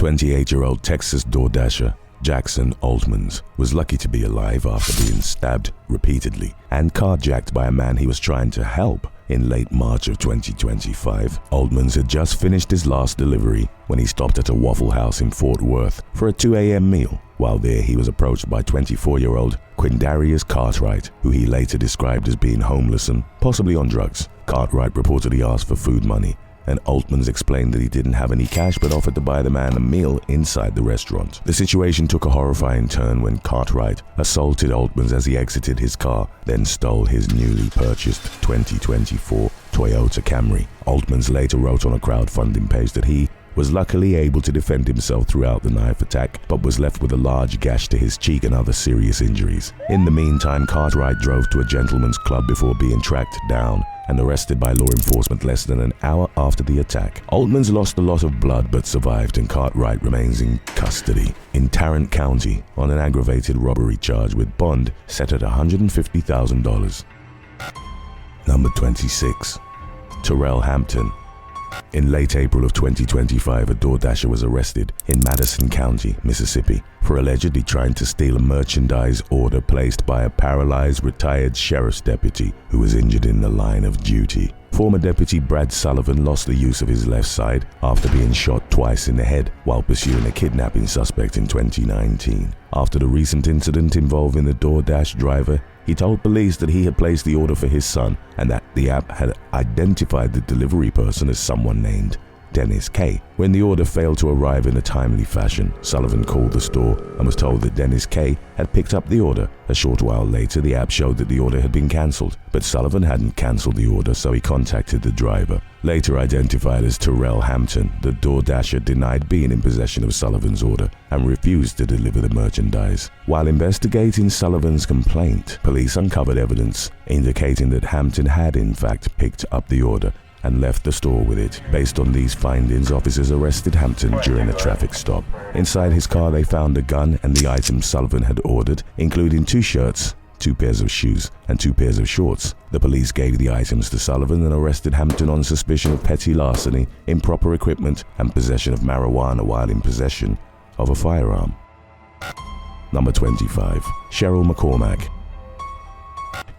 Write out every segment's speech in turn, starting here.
28-year-old Texas DoorDasher Jackson Oltmanns was lucky to be alive after being stabbed repeatedly and carjacked by a man he was trying to help in late March of 2025. Oltmanns had just finished his last delivery when he stopped at a Waffle House in Fort Worth for a 2 a.m. meal. While there, he was approached by 24-year-old Quindarius Cartwright, who he later described as being homeless and possibly on drugs. Cartwright reportedly asked for food money, and Oltmanns explained that he didn't have any cash but offered to buy the man a meal inside the restaurant. The situation took a horrifying turn when Cartwright assaulted Oltmanns as he exited his car, then stole his newly purchased 2024 Toyota Camry. Oltmanns later wrote on a crowdfunding page that he was luckily able to defend himself throughout the knife attack, but was left with a large gash to his cheek and other serious injuries. In the meantime, Cartwright drove to a gentleman's club before being tracked down and arrested by law enforcement less than an hour after the attack. Oltmanns lost a lot of blood but survived, and Cartwright remains in custody in Tarrant County on an aggravated robbery charge with bond set at $150,000. Number 26. Terel Hampton. In late April of 2025, a DoorDasher was arrested in Madison County, Mississippi, for allegedly trying to steal a merchandise order placed by a paralyzed retired sheriff's deputy who was injured in the line of duty. Former Deputy Brad Sullivan lost the use of his left side after being shot twice in the head while pursuing a kidnapping suspect in 2019. After the recent incident involving the DoorDash driver, he told police that he had placed the order for his son and that the app had identified the delivery person as someone named Dennis K. When the order failed to arrive in a timely fashion, Sullivan called the store and was told that Dennis K. had picked up the order. A short while later, the app showed that the order had been cancelled, but Sullivan hadn't cancelled the order, so he contacted the driver. Later identified as Terel Hampton, the DoorDasher denied being in possession of Sullivan's order and refused to deliver the merchandise. While investigating Sullivan's complaint, police uncovered evidence indicating that Hampton had in fact picked up the order and left the store with it. Based on these findings, officers arrested Hampton during a traffic stop. Inside his car, they found a gun and the items Sullivan had ordered, including 2 shirts, 2 pairs of shoes, and 2 pairs of shorts. The police gave the items to Sullivan and arrested Hampton on suspicion of petty larceny, improper equipment, and possession of marijuana while in possession of a firearm. Number 25. Cheryl McCormack.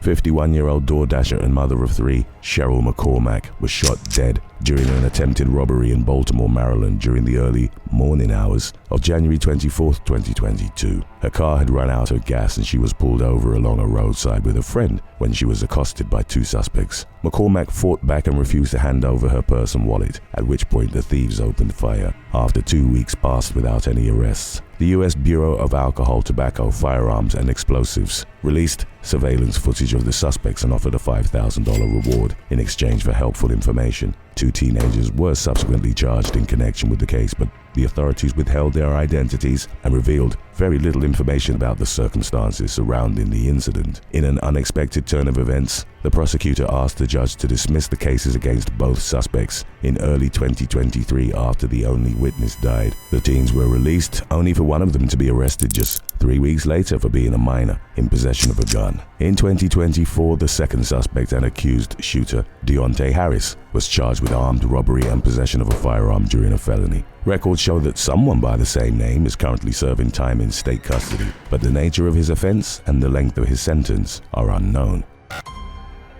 51-year-old DoorDasher and mother of 3, Cheryl McCormack, was shot dead during an attempted robbery in Baltimore, Maryland during the early morning hours of January 24, 2022. Her car had run out of gas and she was pulled over along a roadside with a friend when she was accosted by 2 suspects. McCormack fought back and refused to hand over her purse and wallet, at which point the thieves opened fire. After 2 weeks passed without any arrests, the U.S. Bureau of Alcohol, Tobacco, Firearms, and Explosives released surveillance footage of the suspects and offered a $5,000 reward in exchange for helpful information. 2 teenagers were subsequently charged in connection with the case, but the authorities withheld their identities and revealed very little information about the circumstances surrounding the incident. In an unexpected turn of events, the prosecutor asked the judge to dismiss the cases against both suspects in early 2023 after the only witness died. The teens were released, only for one of them to be arrested just 3 weeks later for being a minor in possession of a gun. In 2024, the second suspect and accused shooter, Deontay Harris, was charged with armed robbery and possession of a firearm during a felony. Records show that someone by the same name is currently serving time in state custody, but the nature of his offense and the length of his sentence are unknown.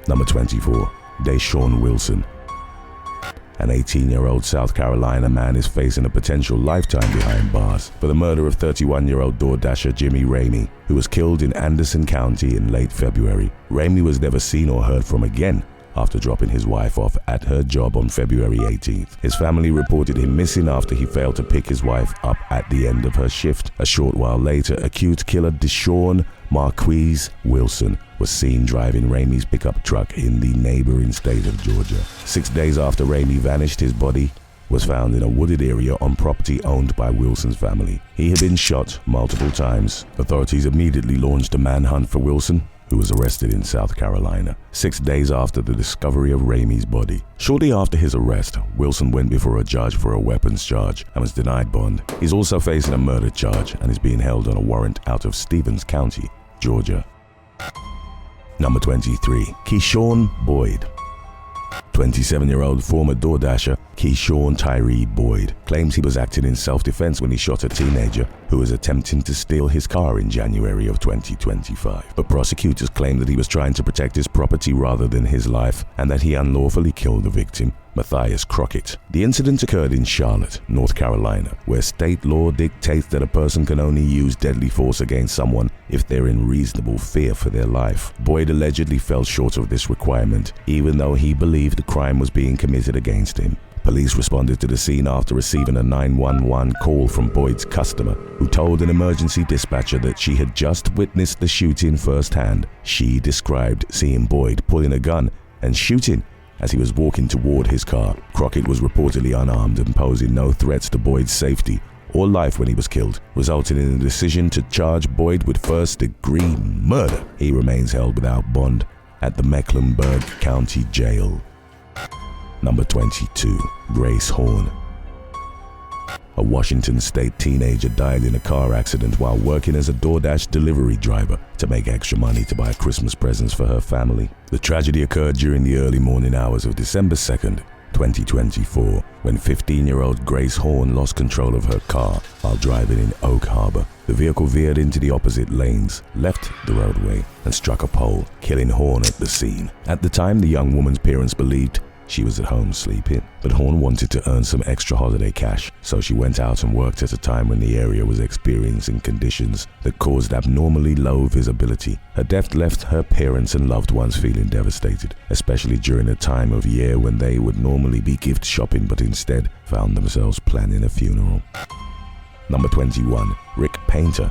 Number 24. Daeshawn Wilson. An 18-year-old South Carolina man is facing a potential lifetime behind bars for the murder of 31-year-old DoorDasher Jimmy Ramey, who was killed in Anderson County in late February. Ramey was never seen or heard from again after dropping his wife off at her job on February 18th. His family reported him missing after he failed to pick his wife up at the end of her shift. A short while later, accused killer Daeshawn Wilson was seen driving Ramey's pickup truck in the neighboring state of Georgia. 6 days after Ramey vanished, his body was found in a wooded area on property owned by Wilson's family. He had been shot multiple times. Authorities immediately launched a manhunt for Wilson, who was arrested in South Carolina 6 days after the discovery of Ramey's body. Shortly after his arrest, Wilson went before a judge for a weapons charge and was denied bond. He's also facing a murder charge and is being held on a warrant out of Stevens County, Georgia. Number 23. Keshawn Boyd. 27-year-old former DoorDasher Keshawn Boyd claims he was acting in self-defense when he shot a teenager who was attempting to steal his car in January of 2025. But prosecutors claim that he was trying to protect his property rather than his life, and that he unlawfully killed the victim, Matthias Crockett. The incident occurred in Charlotte, North Carolina, where state law dictates that a person can only use deadly force against someone if they're in reasonable fear for their life. Boyd allegedly fell short of this requirement, even though he believed the crime was being committed against him. Police responded to the scene after receiving a 911 call from Boyd's customer, who told an emergency dispatcher that she had just witnessed the shooting firsthand. She described seeing Boyd pulling a gun and shooting as he was walking toward his car. Crockett was reportedly unarmed and posing no threats to Boyd's safety or life when he was killed, resulting in a decision to charge Boyd with first-degree murder. He remains held without bond at the Mecklenburg County Jail. Number 22. Grace Horn. A Washington state teenager died in a car accident while working as a DoorDash delivery driver to make extra money to buy Christmas presents for her family. The tragedy occurred during the early morning hours of December 2nd, 2024, when 15-year-old Grace Horn lost control of her car while driving in Oak Harbor. The vehicle veered into the opposite lanes, left the roadway, and struck a pole, killing Horn at the scene. At the time, the young woman's parents believed she was at home sleeping, but Horn wanted to earn some extra holiday cash, so she went out and worked at a time when the area was experiencing conditions that caused abnormally low visibility. Her death left her parents and loved ones feeling devastated, especially during a time of year when they would normally be gift shopping but instead found themselves planning a funeral. Number 21. Rick Painter.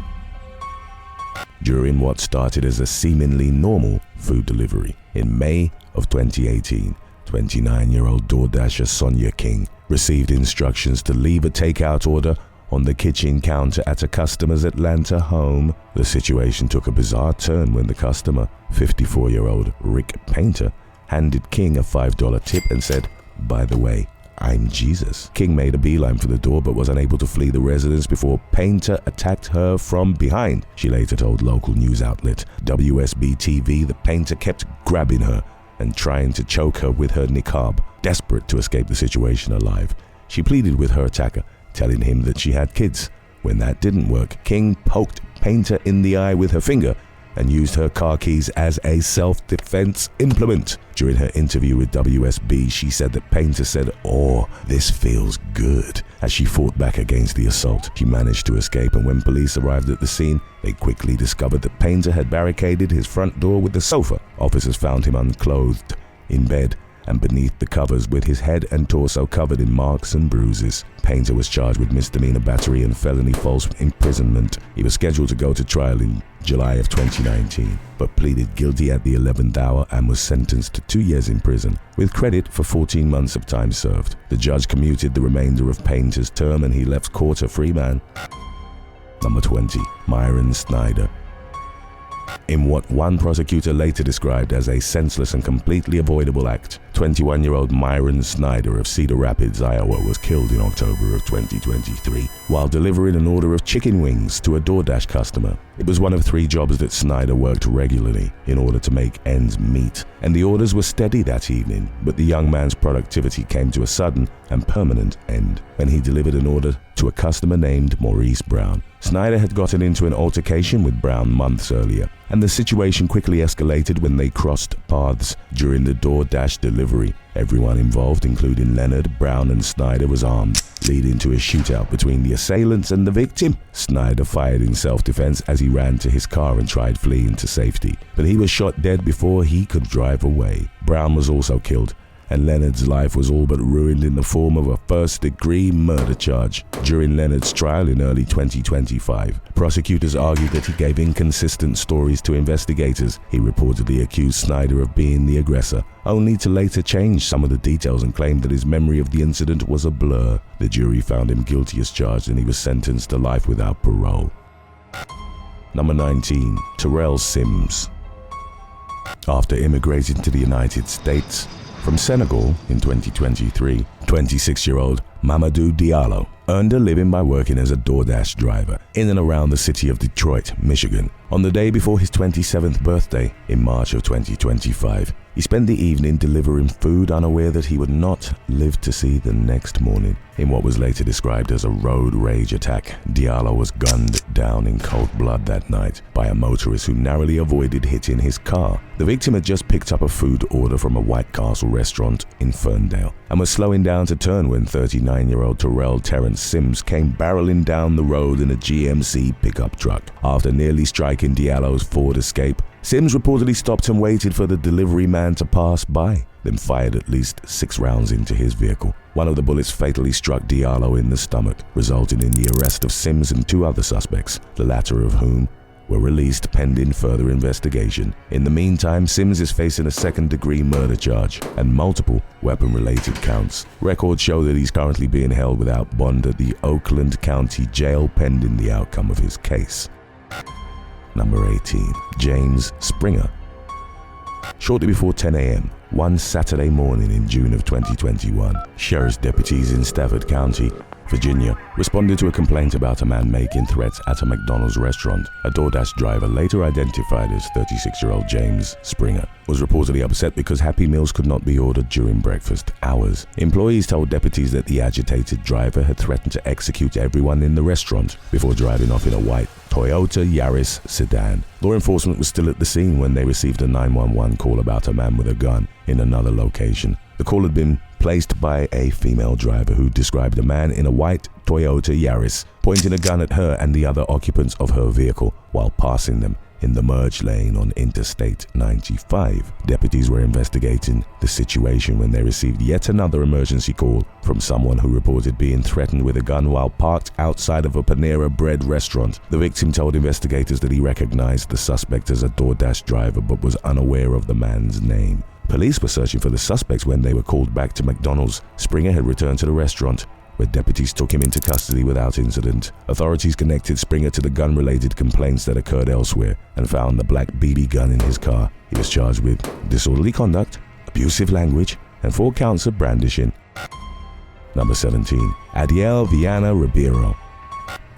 During what started as a seemingly normal food delivery in May of 2018, 29-year-old DoorDasher Sonya King received instructions to leave a takeout order on the kitchen counter at a customer's Atlanta home. The situation took a bizarre turn when the customer, 54-year-old Rick Painter, handed King a $5 tip and said, "By the way, I'm Jesus." King made a beeline for the door but was unable to flee the residence before Painter attacked her from behind. She later told local news outlet WSB-TV that Painter kept grabbing her and trying to choke her with her niqab. Desperate to escape the situation alive, she pleaded with her attacker, telling him that she had kids. When that didn't work, King poked Painter in the eye with her finger and used her car keys as a self-defense implement. During her interview with WSB, she said that Painter said, "Oh, this feels good," as she fought back against the assault. She managed to escape, and when police arrived at the scene, they quickly discovered that Painter had barricaded his front door with a sofa. Officers found him unclothed, in bed, and beneath the covers with his head and torso covered in marks and bruises. Painter was charged with misdemeanor battery and felony false imprisonment. He was scheduled to go to trial in July of 2019, but pleaded guilty at the 11th hour and was sentenced to 2 years in prison, with credit for 14 months of time served. The judge commuted the remainder of Painter's term and he left court a free man. Number 20. Myron Snyder. In what one prosecutor later described as a senseless and completely avoidable act, 21-year-old Myron Snyder of Cedar Rapids, Iowa, was killed in October of 2023 while delivering an order of chicken wings to a DoorDash customer. It was one of 3 jobs that Snyder worked regularly in order to make ends meet, and the orders were steady that evening, but the young man's productivity came to a sudden and permanent end when he delivered an order to a customer named Maurice Brown. Snyder had gotten into an altercation with Brown months earlier, and the situation quickly escalated when they crossed paths during the DoorDash delivery. Everyone involved, including Leonard, Brown, and Snyder, was armed, leading to a shootout between the assailants and the victim. Snyder fired in self-defense as he ran to his car and tried fleeing to safety, but he was shot dead before he could drive away. Brown was also killed, and Leonard's life was all but ruined in the form of a first-degree murder charge. During Leonard's trial in early 2025, prosecutors argued that he gave inconsistent stories to investigators. He reportedly accused Snyder of being the aggressor, only to later change some of the details and claimed that his memory of the incident was a blur. The jury found him guilty as charged and he was sentenced to life without parole. Number 19. Terrell Simms. After immigrating to the United States from Senegal in 2023, 26-year-old Mamadou Diallo earned a living by working as a DoorDash driver in and around the city of Detroit, Michigan. On the day before his 27th birthday in March of 2025, he spent the evening delivering food, unaware that he would not live to see the next morning. In what was later described as a road rage attack, Diallo was gunned down in cold blood that night by a motorist who narrowly avoided hitting his car. The victim had just picked up a food order from a White Castle restaurant in Ferndale and was slowing down to turn when 39-year-old Terrell Simms came barreling down the road in a GMC pickup truck. After nearly striking Diallo's Ford Escape, Simms reportedly stopped and waited for the delivery man to pass by, then fired at least 6 rounds into his vehicle. One of the bullets fatally struck Diallo in the stomach, resulting in the arrest of Simms and 2 other suspects, the latter of whom were released pending further investigation. In the meantime, Simms is facing a second-degree murder charge and multiple weapon-related counts. Records show that he's currently being held without bond at the Oakland County Jail pending the outcome of his case. Number 18. James Springer. Shortly before 10 a.m., one Saturday morning in June of 2021, sheriff's deputies in Stafford County, Virginia, responded to a complaint about a man making threats at a McDonald's restaurant. A DoorDash driver, later identified as 36-year-old James Springer, was reportedly upset because Happy Meals could not be ordered during breakfast hours. Employees told deputies that the agitated driver had threatened to execute everyone in the restaurant before driving off in a white Toyota Yaris sedan. Law enforcement was still at the scene when they received a 911 call about a man with a gun in another location. The call had been placed by a female driver who described a man in a white Toyota Yaris pointing a gun at her and the other occupants of her vehicle while passing them in the merge lane on Interstate 95. Deputies were investigating the situation when they received yet another emergency call from someone who reported being threatened with a gun while parked outside of a Panera Bread restaurant. The victim told investigators that he recognized the suspect as a DoorDash driver but was unaware of the man's name. Police were searching for the suspect when they were called back to McDonald's. Springer had returned to the restaurant, where deputies took him into custody without incident. Authorities connected Springer to the gun-related complaints that occurred elsewhere and found the black BB gun in his car. He was charged with disorderly conduct, abusive language, and 4 counts of brandishing. Number 17. Adiel Viana-Ribeiro.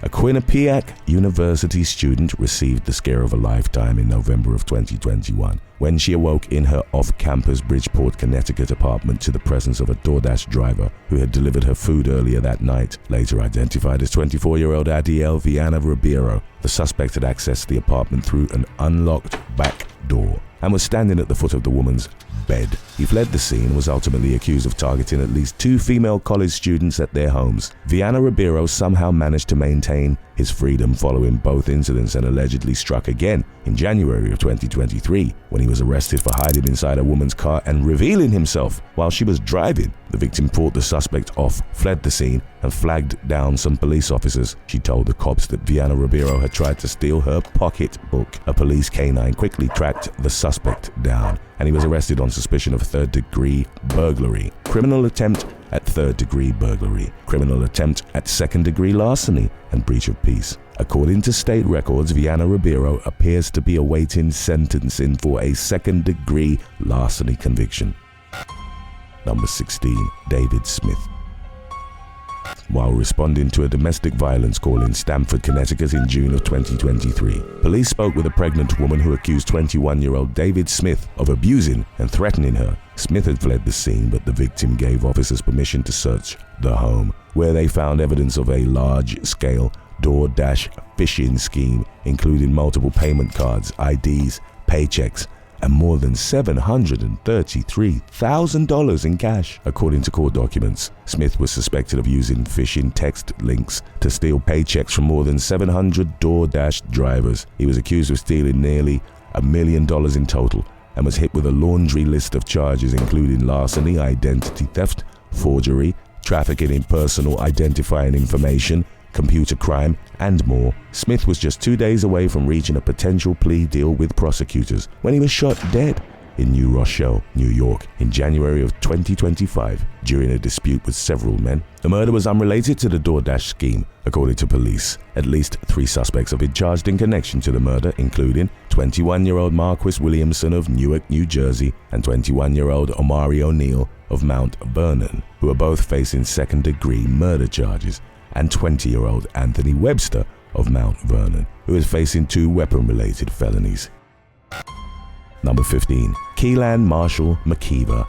A Quinnipiac University student received the scare of a lifetime in November of 2021 when she awoke in her off-campus Bridgeport, Connecticut apartment to the presence of a DoorDash driver who had delivered her food earlier that night. Later identified as 24-year-old Adiel Viana-Ribeiro, the suspect had accessed the apartment through an unlocked back door and was standing at the foot of the woman's bed. He fled the scene and was ultimately accused of targeting at least 2 female college students at their homes. Viana-Ribeiro somehow managed to maintain his freedom following both incidents and allegedly struck again in January of 2023 when he was arrested for hiding inside a woman's car and revealing himself while she was driving. The victim fought the suspect off, fled the scene, and flagged down some police officers. She told the cops that Viana-Ribeiro had tried to steal her pocketbook. A police canine quickly tracked the suspect down, and he was arrested on suspicion of third-degree burglary, criminal attempt at third-degree burglary, criminal attempt at second-degree larceny, and breach of peace. According to state records, Viana-Ribeiro appears to be awaiting sentencing for a second-degree larceny conviction. Number 16. David Smith. While responding to a domestic violence call in Stamford, Connecticut in June of 2023, police spoke with a pregnant woman who accused 21-year-old David Smith of abusing and threatening her. Smith had fled the scene, but the victim gave officers permission to search the home, where they found evidence of a large-scale DoorDash phishing scheme, including multiple payment cards, IDs, paychecks, and more than $733,000 in cash. According to court documents, Smith was suspected of using phishing text links to steal paychecks from more than 700 DoorDash drivers. He was accused of stealing nearly $1 million in total and was hit with a laundry list of charges including larceny, identity theft, forgery, trafficking in personal identifying information, computer crime, and more. Smith was just 2 days away from reaching a potential plea deal with prosecutors when he was shot dead in New Rochelle, New York, in January of 2025 during a dispute with several men. The murder was unrelated to the DoorDash scheme, according to police. At least 3 suspects have been charged in connection to the murder, including 21-year-old Marquis Williamson of Newark, New Jersey, and 21-year-old Omari O'Neill of Mount Vernon, who are both facing second-degree murder charges, and 20-year-old Anthony Webster of Mount Vernon, who is facing 2 weapon-related felonies. Number 15. Keilan Marshal McKeever.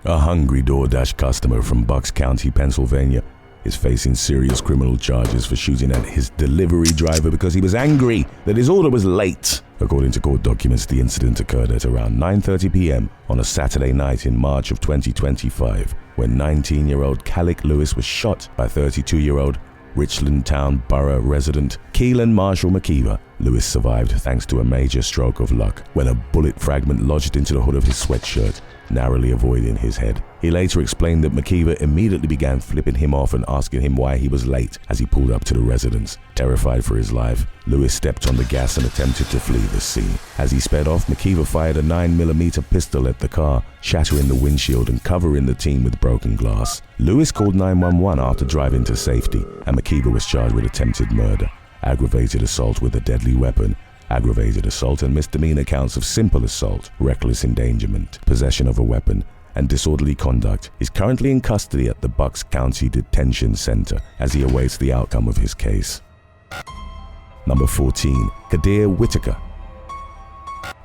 A hungry DoorDash customer from Bucks County, Pennsylvania, is facing serious criminal charges for shooting at his delivery driver because he was angry that his order was late. According to court documents, the incident occurred at around 9:30 p.m. on a Saturday night in March of 2025, when 19-year-old Calic Lewis was shot by 32-year-old Richland Town Borough resident Keilan Marshal McKeever. Lewis survived thanks to a major stroke of luck when a bullet fragment lodged into the hood of his sweatshirt, narrowly avoiding his head. He later explained that McKeever immediately began flipping him off and asking him why he was late as he pulled up to the residence. Terrified for his life, Lewis stepped on the gas and attempted to flee the scene. As he sped off, McKeever fired a 9mm pistol at the car, shattering the windshield and covering the team with broken glass. Lewis called 911 after driving to safety, and McKeever was charged with attempted murder, aggravated assault with a deadly weapon, aggravated assault and misdemeanor counts of simple assault, reckless endangerment, possession of a weapon, and disorderly conduct. Is currently in custody at the Bucks County Detention Center as he awaits the outcome of his case. Number 14. Qadir Whitaker.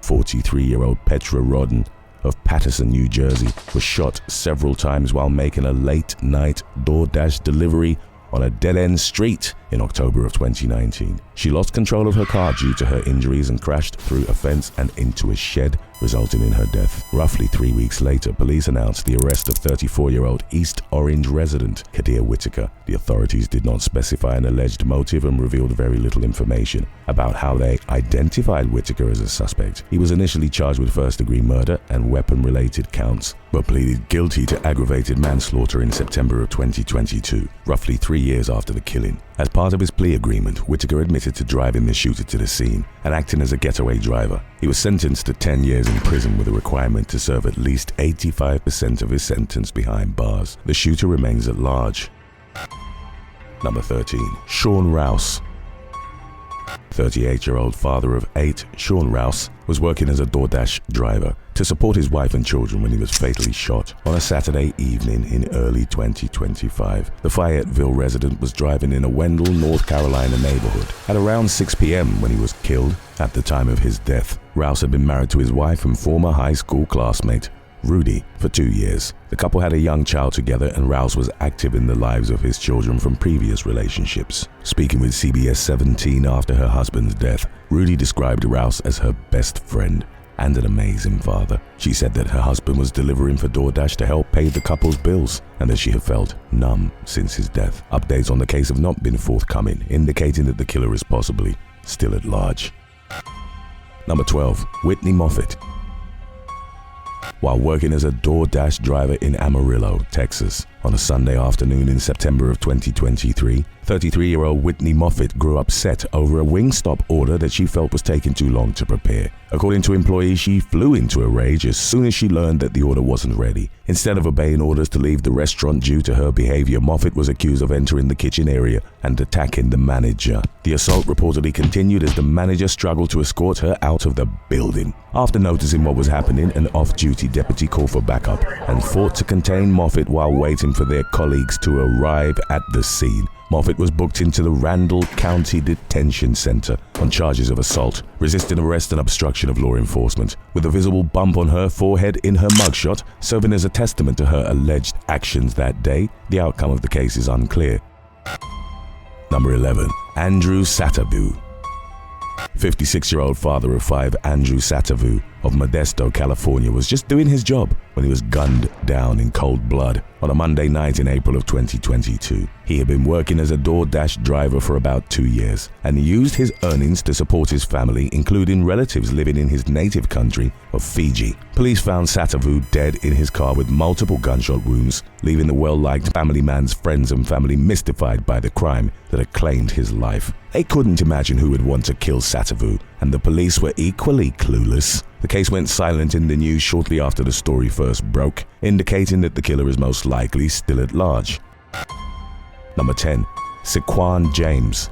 43-year-old Petra Rodden of Paterson, New Jersey, was shot several times while making a late-night DoorDash delivery on a dead-end street in October of 2019. She lost control of her car due to her injuries and crashed through a fence and into a shed, resulting in her death. Roughly 3 weeks later, police announced the arrest of 34-year-old East Orange resident Qadir Whitaker. The authorities did not specify an alleged motive and revealed very little information about how they identified Whitaker as a suspect. He was initially charged with first-degree murder and weapon-related counts, but pleaded guilty to aggravated manslaughter in September of 2022, roughly 3 years after the killing. As part of his plea agreement, Whitaker admitted to driving the shooter to the scene and acting as a getaway driver. He was sentenced to 10 years in prison with a requirement to serve at least 85% of his sentence behind bars. The shooter remains at large. Number 13. Shawn Rouse. 38-year-old father of 8, Shawn Rouse, was working as a DoorDash driver to support his wife and children when he was fatally shot on a Saturday evening in early 2025. The Fayetteville resident was driving in a Wendell, North Carolina neighborhood at around 6 p.m. when he was killed. At the time of his death, Rouse had been married to his wife and former high school classmate, Rudy, for 2 years. The couple had a young child together, and Rouse was active in the lives of his children from previous relationships. Speaking with CBS 17 after her husband's death, Rudy described Rouse as her best friend and an amazing father. She said that her husband was delivering for DoorDash to help pay the couple's bills and that she had felt numb since his death. Updates on the case have not been forthcoming, indicating that the killer is possibly still at large. Number 12. Whitney Moffett. While working as a DoorDash driver in Amarillo, Texas, on a Sunday afternoon in September of 2023, 33-year-old Whitney Moffett grew upset over a Wingstop order that she felt was taking too long to prepare. According to employees, she flew into a rage as soon as she learned that the order wasn't ready. Instead of obeying orders to leave the restaurant due to her behavior, Moffett was accused of entering the kitchen area and attacking the manager. The assault reportedly continued as the manager struggled to escort her out of the building. After noticing what was happening, an off-duty deputy called for backup and fought to contain Moffett while waiting for their colleagues to arrive at the scene. Moffett was booked into the Randall County Detention Center on charges of assault, resisting arrest and obstruction of law enforcement, with a visible bump on her forehead in her mugshot, serving as a testament to her alleged actions that day. The outcome of the case is unclear. Number 11. Andrew Satavu. 56-year-old father of 5, Andrew Satavu of Modesto, California, was just doing his job when he was gunned down in cold blood on a Monday night in April of 2022. He had been working as a DoorDash driver for about 2 years and used his earnings to support his family, including relatives living in his native country of Fiji. Police found Satavu dead in his car with multiple gunshot wounds, leaving the well-liked family man's friends and family mystified by the crime that had claimed his life. They couldn't imagine who would want to kill Satavu, and the police were equally clueless. The case went silent in the news shortly after the story first broke, indicating that the killer is most likely still at large. Number 10. Cequan James.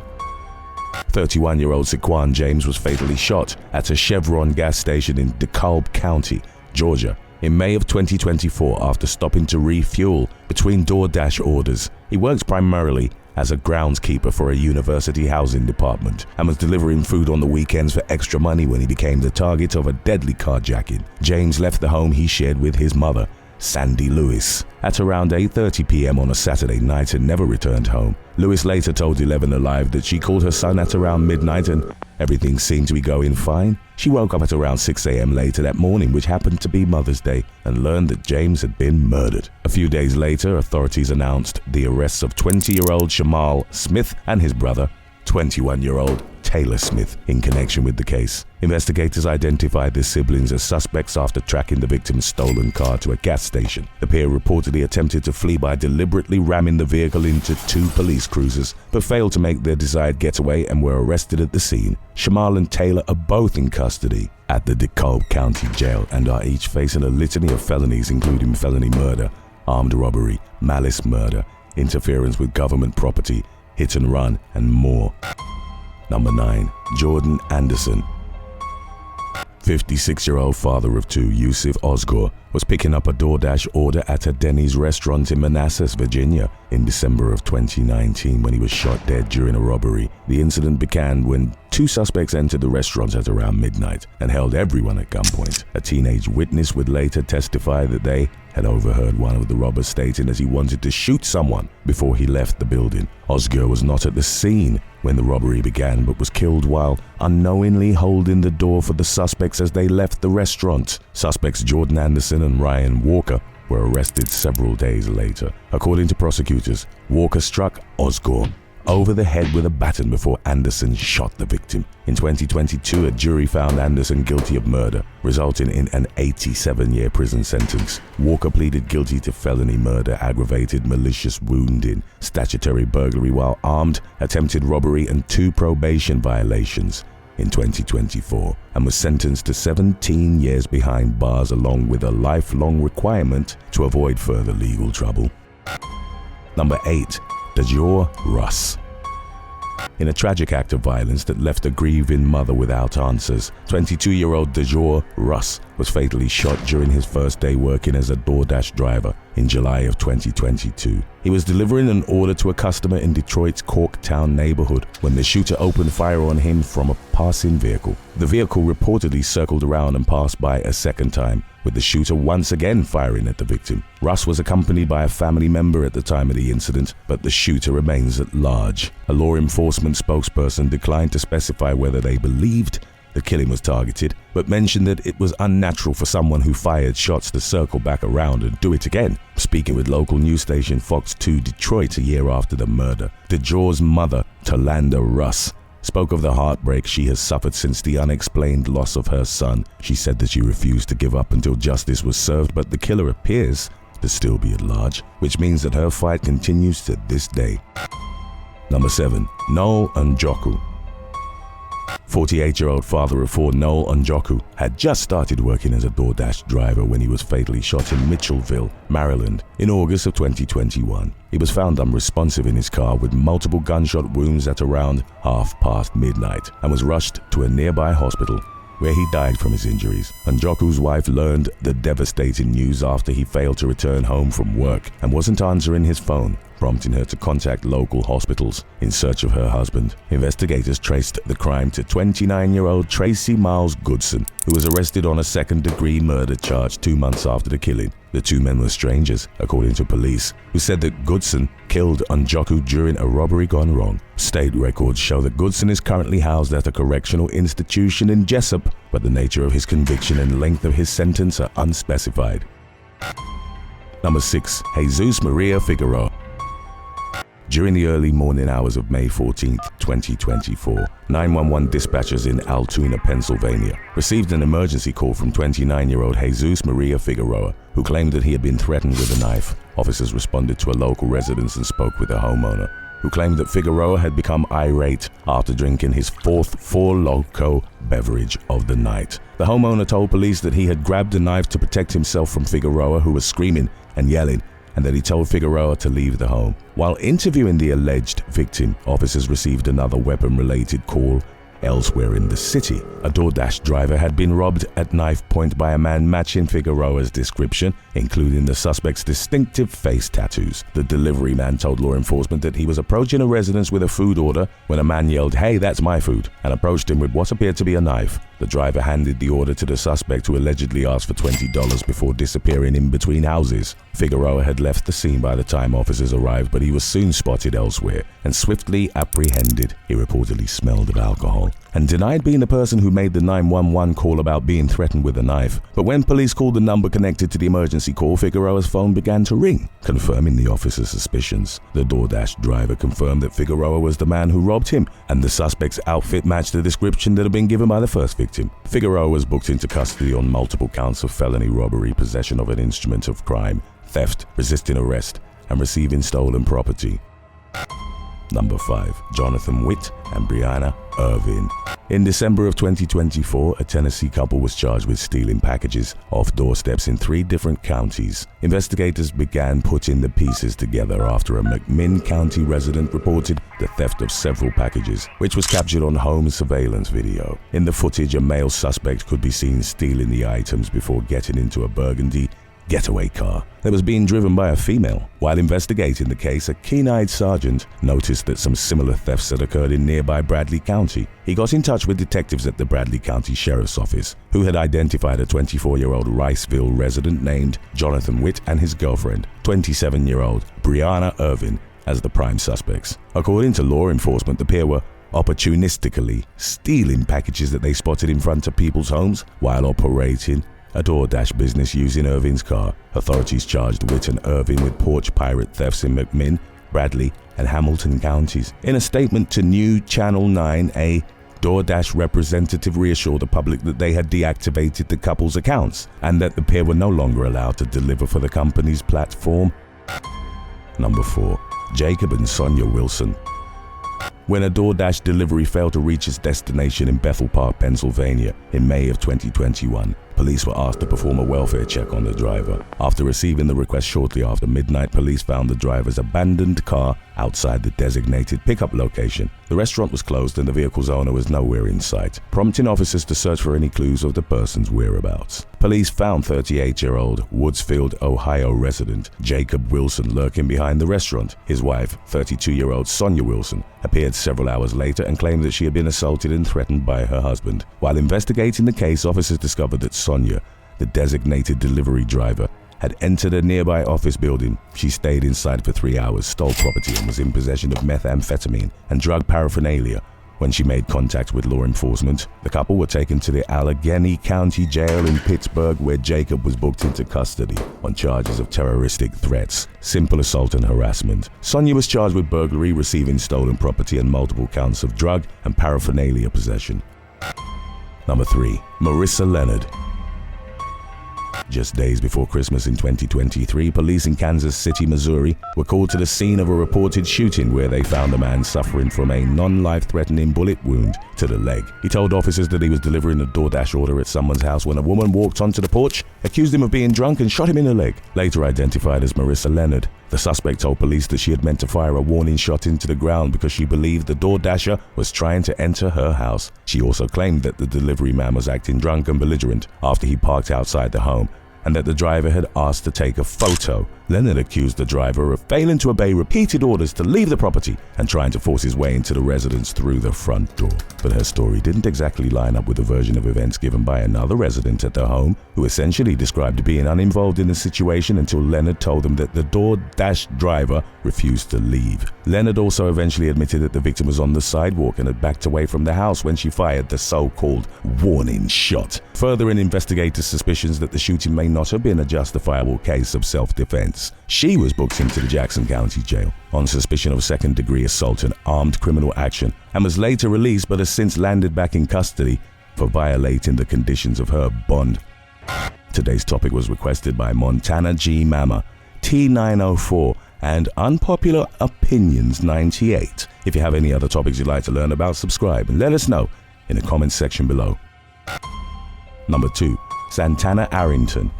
31-year-old Cequan James was fatally shot at a Chevron gas station in DeKalb County, Georgia, In May of 2024, after stopping to refuel between DoorDash orders, he worked primarily as a groundskeeper for a university housing department and was delivering food on the weekends for extra money when he became the target of a deadly carjacking. James left the home he shared with his mother, Sandy Lewis, at around 8:30 p.m. on a Saturday night and never returned home. Lewis later told 11 Alive that she called her son at around midnight and everything seemed to be going fine. She woke up at around 6 a.m. later that morning, which happened to be Mother's Day, and learned that James had been murdered. A few days later, authorities announced the arrests of 20-year-old Shamal Smith and his brother, 21-year-old Taylor Smith, in connection with the case. Investigators identified the siblings as suspects after tracking the victim's stolen car to a gas station. The pair reportedly attempted to flee by deliberately ramming the vehicle into 2 police cruisers, but failed to make their desired getaway and were arrested at the scene. Shamal and Taylor are both in custody at the DeKalb County Jail and are each facing a litany of felonies, including felony murder, armed robbery, malice murder, interference with government property, hit and run, and more. Number 9. Jordan Anderson. 56-year-old father of 2, Yusuf Osgor, was picking up a DoorDash order at a Denny's restaurant in Manassas, Virginia, in December of 2019 when he was shot dead during a robbery. The incident began when 2 suspects entered the restaurant at around midnight and held everyone at gunpoint. A teenage witness would later testify that they had overheard one of the robbers stating that he wanted to shoot someone before he left the building. Osgur was not at the scene when the robbery began, but was killed while unknowingly holding the door for the suspects as they left the restaurant. Suspects Jordan Anderson and Ryan Walker were arrested several days later. According to prosecutors, Walker struck Osgur over the head with a baton before Anderson shot the victim. In 2022, a jury found Anderson guilty of murder, resulting in an 87-year prison sentence. Walker pleaded guilty to felony murder, aggravated malicious wounding, statutory burglary while armed, attempted robbery, and 2 probation violations in 2024, and was sentenced to 17 years behind bars along with a lifelong requirement to avoid further legal trouble. Number 8. Daeshawn Russ. In a tragic act of violence that left a grieving mother without answers, 22-year-old Daeshawn Russ was fatally shot during his first day working as a DoorDash driver in July of 2022. He was delivering an order to a customer in Detroit's Corktown neighborhood when the shooter opened fire on him from a passing vehicle. The vehicle reportedly circled around and passed by a second time, with the shooter once again firing at the victim. Russ was accompanied by a family member at the time of the incident, but the shooter remains at large. A law enforcement spokesperson declined to specify whether they believed the killing was targeted, but mentioned that it was unnatural for someone who fired shots to circle back around and do it again. Speaking with local news station Fox 2 Detroit a year after the murder, Daeshawn's mother, Talanda Russ, spoke of the heartbreak she has suffered since the unexplained loss of her son. She said that she refused to give up until justice was served, but the killer appears to still be at large, which means that her fight continues to this day. Number 7. Noel Njoku. 48-year-old father of 4, Noel Njoku, had just started working as a DoorDash driver when he was fatally shot in Mitchellville, Maryland, in August of 2021. He was found unresponsive in his car with multiple gunshot wounds at around midnight and was rushed to a nearby hospital, where he died from his injuries. Njoku's wife learned the devastating news after he failed to return home from work and wasn't answering his phone, prompting her to contact local hospitals in search of her husband. Investigators traced the crime to 29-year-old Tracy Miles Goodson, who was arrested on a second-degree murder charge 2 months after the killing. The 2 men were strangers, according to police, who said that Goodson killed Njoku during a robbery gone wrong. State records show that Goodson is currently housed at a correctional institution in Jessup, but the nature of his conviction and length of his sentence are unspecified. Number 6. Jesus Maria Figueroa. During the early morning hours of May 14, 2024, 911 dispatchers in Altoona, Pennsylvania, received an emergency call from 29-year-old Jesus Maria Figueroa, who claimed that he had been threatened with a knife. Officers responded to a local residence and spoke with a homeowner, who claimed that Figueroa had become irate after drinking his 4th Four Loko beverage of the night. The homeowner told police that he had grabbed a knife to protect himself from Figueroa, who was screaming and yelling, and that he told Figueroa to leave the home. While interviewing the alleged victim, officers received another weapon-related call Elsewhere in the city, a DoorDash driver had been robbed at knife point by a man matching Figueroa's description, including the suspect's distinctive face tattoos. The delivery man told law enforcement that he was approaching a residence with a food order when a man yelled, "Hey, that's my food," and approached him with what appeared to be a knife. The driver handed the order to the suspect, who allegedly asked for $20 before disappearing in between houses. Figueroa had left the scene by the time officers arrived, but he was soon spotted elsewhere and swiftly apprehended. He reportedly smelled of alcohol and denied being the person who made the 911 call about being threatened with a knife. But when police called the number connected to the emergency call, Figueroa's phone began to ring, confirming the officer's suspicions. The DoorDash driver confirmed that Figueroa was the man who robbed him, and the suspect's outfit matched the description that had been given by the first victim. Figueroa was booked into custody on multiple counts of felony robbery, possession of an instrument of crime, theft, resisting arrest, and receiving stolen property. Number 5. Johnathan Witt and Brianna, Ervin. In December of 2024, a Tennessee couple was charged with stealing packages off doorsteps in 3 different counties. Investigators began putting the pieces together after a McMinn County resident reported the theft of several packages, which was captured on home surveillance video. In the footage, a male suspect could be seen stealing the items before getting into a burgundy getaway car that was being driven by a female. While investigating the case, a keen-eyed sergeant noticed that some similar thefts had occurred in nearby Bradley County. He got in touch with detectives at the Bradley County Sheriff's Office, who had identified a 24-year-old Riceville resident named Johnathan Witt and his girlfriend, 27-year-old Brianna Ervin, as the prime suspects. According to law enforcement, the pair were opportunistically stealing packages that they spotted in front of people's homes while operating a DoorDash business using Ervin's car. Authorities charged Witt and Ervin with porch pirate thefts in McMinn, Bradley, and Hamilton counties. In a statement to New Channel 9, a DoorDash representative reassured the public that they had deactivated the couple's accounts and that the pair were no longer allowed to deliver for the company's platform. Number 4. Jacob and Sonya Wilson. When a DoorDash delivery failed to reach its destination in Bethel Park, Pennsylvania in May of 2021, police were asked to perform a welfare check on the driver. After receiving the request shortly after midnight, police found the driver's abandoned car outside the designated pickup location. The restaurant was closed and the vehicle's owner was nowhere in sight, prompting officers to search for any clues of the person's whereabouts. Police found 38-year-old Woodsfield, Ohio resident Jacob Wilson lurking behind the restaurant. His wife, 32-year-old Sonya Wilson, appeared several hours later and claimed that she had been assaulted and threatened by her husband. While investigating the case, officers discovered that Sonya, the designated delivery driver, had entered a nearby office building. She stayed inside for 3 hours, stole property, and was in possession of methamphetamine and drug paraphernalia. When she made contact with law enforcement, the couple were taken to the Allegheny County Jail in Pittsburgh, where Jacob was booked into custody on charges of terroristic threats, simple assault and harassment. Sonya was charged with burglary, receiving stolen property, and multiple counts of drug and paraphernalia possession. Number 3. Marissa Leonard. Just days before Christmas in 2023, police in Kansas City, Missouri were called to the scene of a reported shooting where they found a man suffering from a non-life-threatening bullet wound to the leg. He told officers that he was delivering a DoorDash order at someone's house when a woman walked onto the porch, accused him of being drunk, and shot him in the leg. Later identified as Marissa Leonard, the suspect told police that she had meant to fire a warning shot into the ground because she believed the DoorDasher was trying to enter her house. She also claimed that the delivery man was acting drunk and belligerent after he parked outside the home, and that the driver had asked to take a photo. Leonard accused the driver of failing to obey repeated orders to leave the property and trying to force his way into the residence through the front door. But her story didn't exactly line up with the version of events given by another resident at the home, who essentially described being uninvolved in the situation until Leonard told them that the DoorDash driver refused to leave. Leonard also eventually admitted that the victim was on the sidewalk and had backed away from the house when she fired the so-called warning shot, furthering investigators' suspicions that the shooting may not have been a justifiable case of self-defense. She was booked into the Jackson County Jail on suspicion of second-degree assault and armed criminal action, and was later released but has since landed back in custody for violating the conditions of her bond. Today's topic was requested by Montana G. Mama, T904, and Unpopular Opinions 98. If you have any other topics you'd like to learn about, subscribe and let us know in the comments section below. Number 2. Santannah Arrington.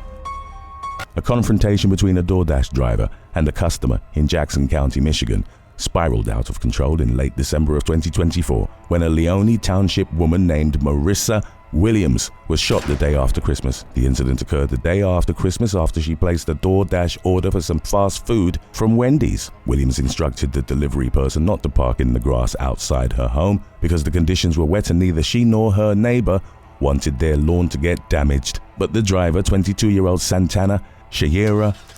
A confrontation between a DoorDash driver and a customer in Jackson County, Michigan spiraled out of control in late December of 2024 when a Leone Township woman named Marissa Williams was shot the day after Christmas. The incident occurred the day after Christmas after she placed a DoorDash order for some fast food from Wendy's. Williams instructed the delivery person not to park in the grass outside her home because the conditions were wet and neither she nor her neighbor wanted their lawn to get damaged. But the driver, 22-year-old Santannah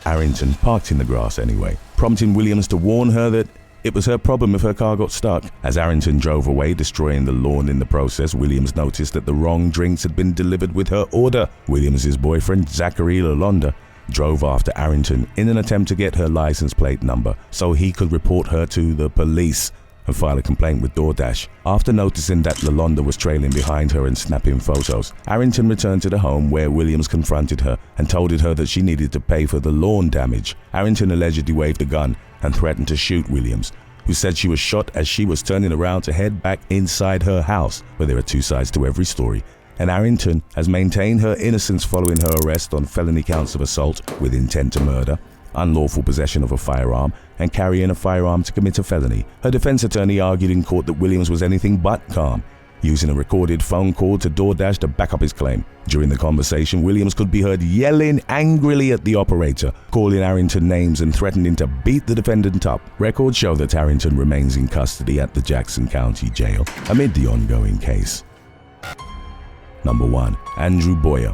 Arrington, parked in the grass anyway, prompting Williams to warn her that it was her problem if her car got stuck. As Arrington drove away, destroying the lawn in the process, Williams noticed that the wrong drinks had been delivered with her order. Williams' boyfriend, Zachary Lalonda, drove after Arrington in an attempt to get her license plate number so he could report her to the police and file a complaint with DoorDash. After noticing that Lalonda was trailing behind her and snapping photos, Arrington returned to the home where Williams confronted her and told her that she needed to pay for the lawn damage. Arrington allegedly waved a gun and threatened to shoot Williams, who said she was shot as she was turning around to head back inside her house. But there are two sides to every story, and Arrington has maintained her innocence following her arrest on felony counts of assault with intent to murder, unlawful possession of a firearm, and carrying a firearm to commit a felony. Her defense attorney argued in court that Williams was anything but calm, using a recorded phone call to DoorDash to back up his claim. During the conversation, Williams could be heard yelling angrily at the operator, calling Arrington names and threatening to beat the defendant up. Records show that Arrington remains in custody at the Jackson County Jail amid the ongoing case. Number 1. Andrew Boyer.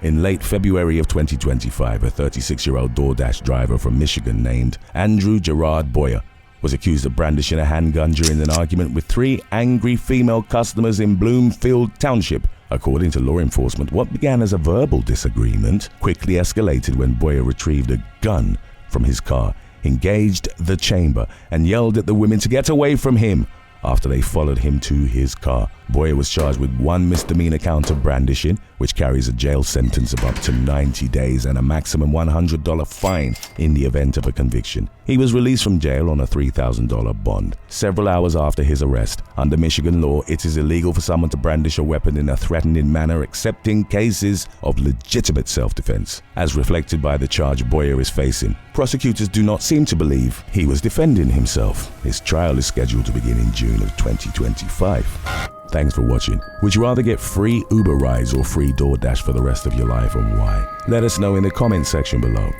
In late February of 2025, a 36-year-old DoorDash driver from Michigan named Andrew Gerard Boyer was accused of brandishing a handgun during an argument with 3 angry female customers in Bloomfield Township. According to law enforcement, what began as a verbal disagreement quickly escalated when Boyer retrieved a gun from his car, engaged the chamber, and yelled at the women to get away from him. After they followed him to his car, Boyer was charged with 1 misdemeanor count of brandishing, which carries a jail sentence of up to 90 days and a maximum $100 fine in the event of a conviction. He was released from jail on a $3,000 bond. Several hours after his arrest, under Michigan law, it is illegal for someone to brandish a weapon in a threatening manner except in cases of legitimate self-defense. As reflected by the charge Boyer is facing, prosecutors do not seem to believe he was defending himself. His trial is scheduled to begin in June of 2025. Thanks for watching. Would you rather get free Uber rides or free DoorDash for the rest of your life, and why? Let us know in the comment section below.